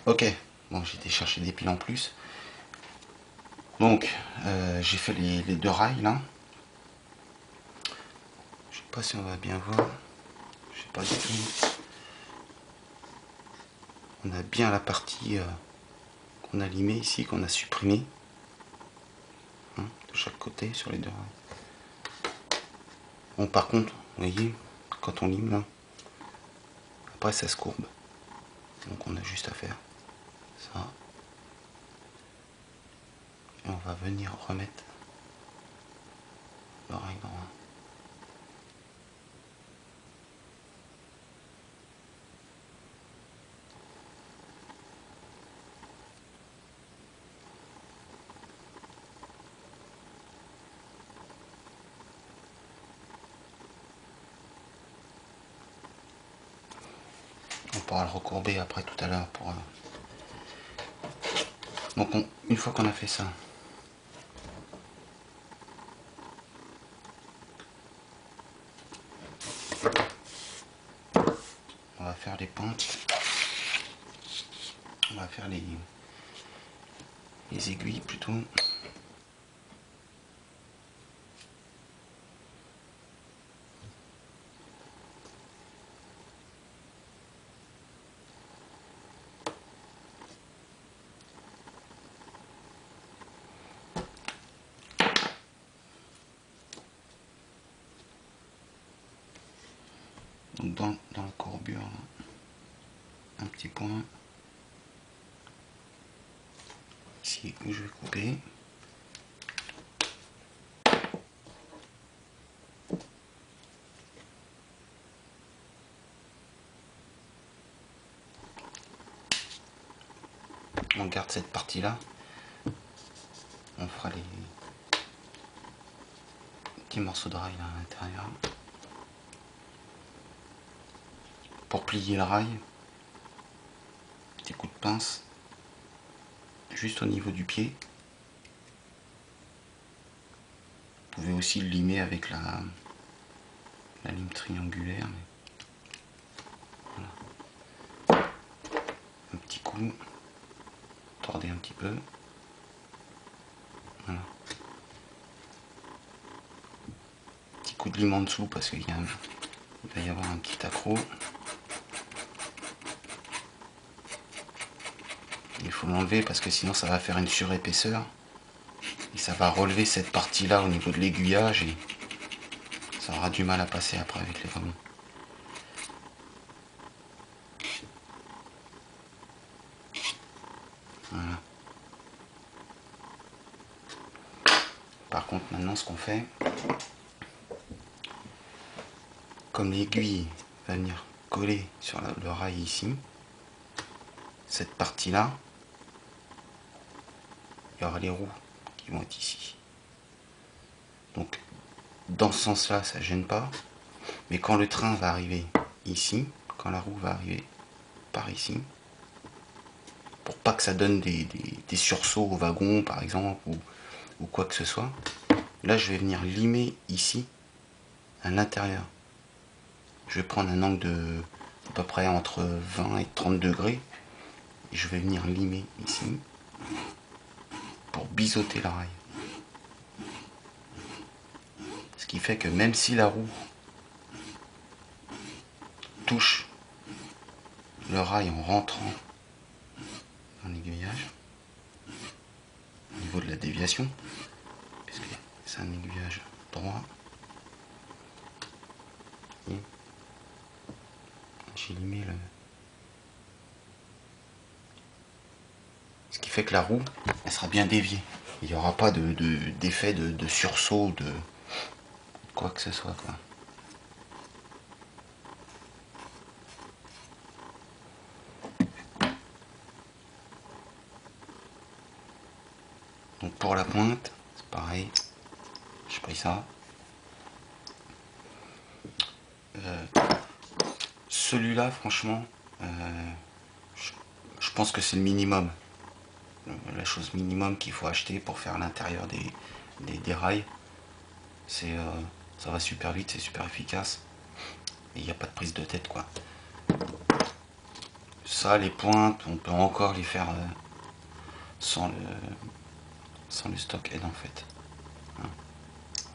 Ok, bon j'ai été chercher des piles en plus. Donc j'ai fait les deux rails là. Je sais pas si on va bien voir. Je sais pas du tout. On a bien la partie qu'on a limée ici, qu'on a supprimée. Hein, de chaque côté sur les deux rails. Bon par contre, vous voyez, quand on lime là, après ça se courbe. Donc on a juste à faire ça. Et on va venir remettre le rail droit. On pourra le recourber après tout à l'heure pour. Donc une fois qu'on a fait ça, on va faire les pentes. On va faire les aiguilles plutôt. Donc dans la courbure, un petit point ici où je vais couper. On garde cette partie là. On fera les petits morceaux de rail là à l'intérieur. Pour plier le rail, petit coup de pince juste au niveau du pied. Vous pouvez aussi le limer avec la lime triangulaire. Voilà. Un petit coup, tordez un petit peu. Voilà. Petit coup de lime en dessous parce qu'il va y avoir un petit accroc. Il faut l'enlever parce que sinon ça va faire une surépaisseur et ça va relever cette partie là au niveau de l'aiguillage et ça aura du mal à passer après avec les wagons. Voilà. Par contre maintenant ce qu'on fait, comme l'aiguille va venir coller sur le rail ici, cette partie là, il y aura les roues qui vont être ici. Donc dans ce sens là ça gêne pas, mais quand le train va arriver ici, quand la roue va arriver par ici, pour pas que ça donne des sursauts au wagon par exemple ou quoi que ce soit, là je vais venir limer ici à l'intérieur. Je vais prendre un angle de à peu près entre 20 et 30 degrés et je vais venir limer ici pour biseauter la rail. Ce qui fait que même si la roue touche le rail en rentrant dans l'aiguillage, au niveau de la déviation, puisque c'est un aiguillage droit, et j'ai limé le... Ce qui fait que la roue, elle sera bien déviée. Il n'y aura pas d'effet de sursaut, de quoi que ce soit, quoi. Donc pour la pointe, c'est pareil. J'ai pris ça. Celui-là, franchement, je pense que c'est le minimum. La chose minimum qu'il faut acheter pour faire l'intérieur des rails. C'est, ça va super vite, c'est super efficace. Et il n'y a pas de prise de tête, quoi. Ça, les pointes, on peut encore les faire sans le stock aid en fait. Hein.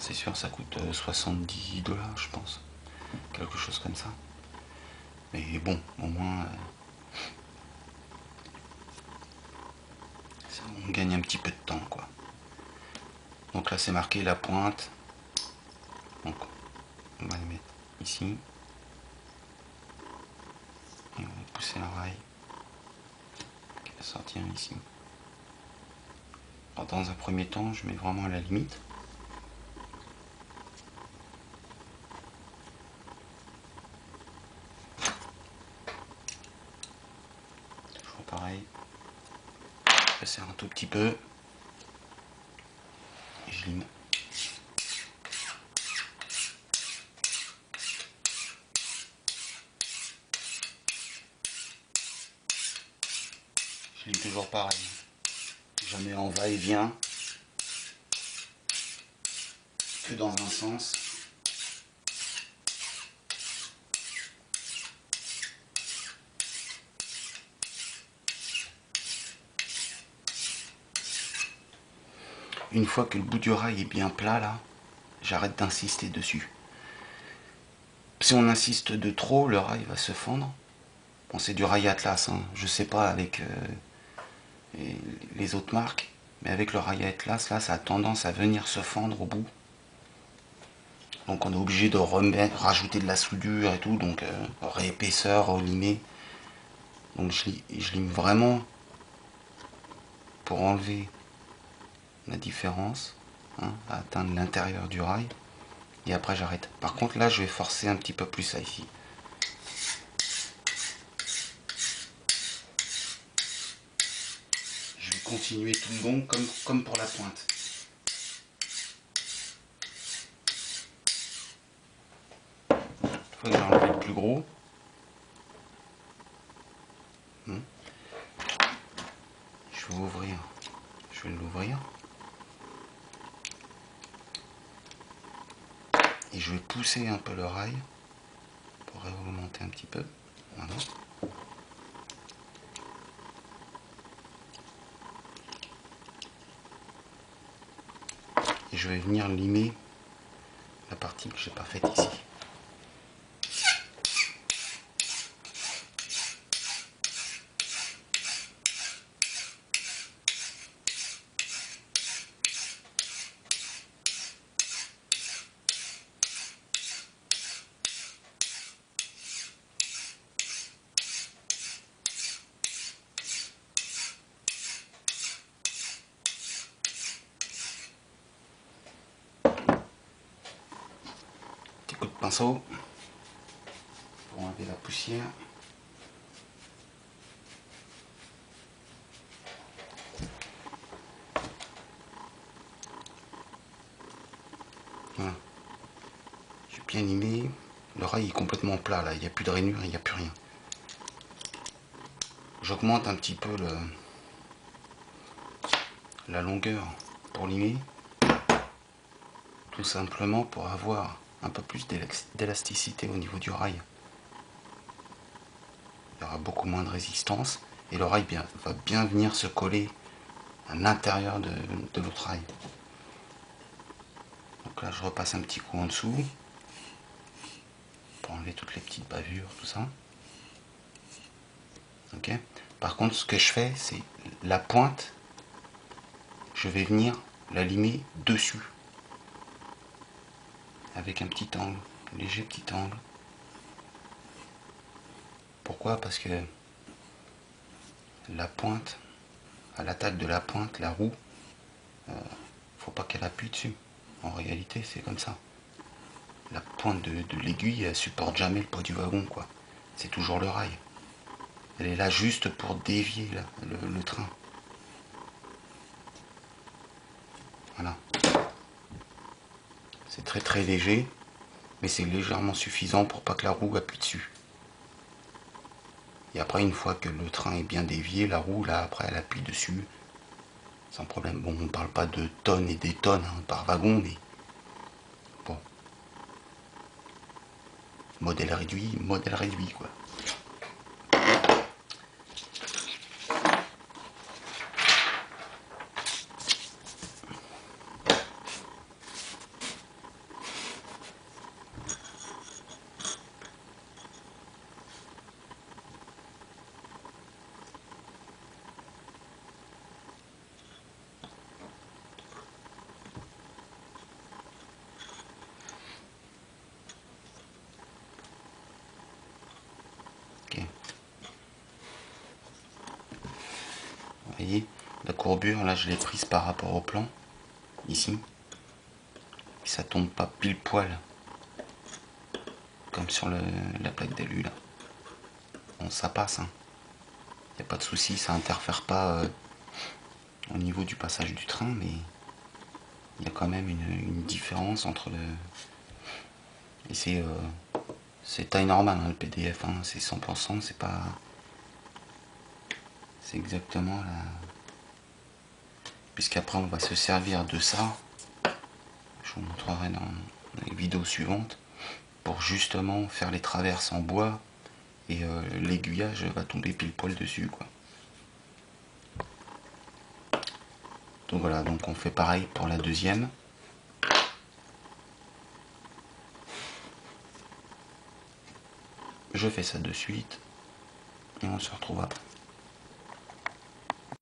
C'est sûr, ça coûte 70$, je pense. Quelque chose comme ça. Mais bon, au moins, on gagne un petit peu de temps, quoi. Donc là, c'est marqué la pointe. Donc, on va les mettre ici. Et on va pousser la rail qui va sortir ici. Alors, dans un premier temps, je mets vraiment à la limite. Toujours pareil. Je serre un tout petit peu. Et je lime. Je lime toujours pareil. Jamais en va-et-vient. Que dans un sens. Une fois que le bout du rail est bien plat là, j'arrête d'insister dessus. Si on insiste de trop, le rail va se fendre. Bon, c'est du rail Atlas, hein. Je sais pas avec les autres marques, mais avec le rail Atlas là, ça a tendance à venir se fendre au bout. Donc on est obligé de rajouter de la soudure et tout, donc réépaisseur, relimer. Donc je lime vraiment pour enlever la différence, hein, à atteindre l'intérieur du rail. Et après j'arrête. Par contre là je vais forcer un petit peu plus ça ici. Je vais continuer tout le long comme pour la pointe. Une fois que j'ai enlevé le plus gros, je vais ouvrir. Je vais l'ouvrir. Et je vais pousser un peu le rail pour augmenter un petit peu. Voilà. Et je vais venir limer la partie que j'ai pas faite ici. Petit coup de pinceau pour enlever la poussière. Voilà. J'ai bien limé. Le rail est complètement plat là, il n'y a plus de rainure, il n'y a plus rien. J'augmente un petit peu la longueur pour limer. Tout simplement pour avoir un peu plus d'élasticité au niveau du rail. Il y aura beaucoup moins de résistance et le rail va bien venir se coller à l'intérieur de l'autre rail. Donc là je repasse un petit coup en dessous pour enlever toutes les petites bavures, tout ça. Ok. Par contre, ce que je fais, c'est la pointe, je vais venir la limer dessus avec un petit angle, un léger petit angle. Pourquoi? Parce que la pointe, à l'attaque de la pointe, la roue, faut pas qu'elle appuie dessus. En réalité, c'est comme ça. La pointe de l'aiguille, elle supporte jamais le poids du wagon, quoi. C'est toujours le rail. Elle est là juste pour dévier là, le train. Voilà. C'est très très léger, mais c'est légèrement suffisant pour pas que la roue appuie dessus. Et après, une fois que le train est bien dévié, la roue, là, après, elle appuie dessus. Sans problème. Bon, on parle pas de tonnes et des tonnes hein, par wagon, mais bon. Modèle réduit, quoi. voyez, la courbure, là je l'ai prise par rapport au plan, ici. Et ça tombe pas pile poil, comme sur la plaque d'alu là. Bon, ça passe, hein. Y a pas de souci, ça interfère pas au niveau du passage du train, mais il y a quand même une différence entre le... Et c'est taille normale, hein, le PDF, hein, c'est 100%, c'est pas... C'est exactement la... Puisqu'après on va se servir de ça, je vous montrerai dans les vidéos suivantes, pour justement faire les traverses en bois, et l'aiguillage va tomber pile poil dessus, quoi. Donc voilà, donc on fait pareil pour la deuxième. Je fais ça de suite, et on se retrouve après.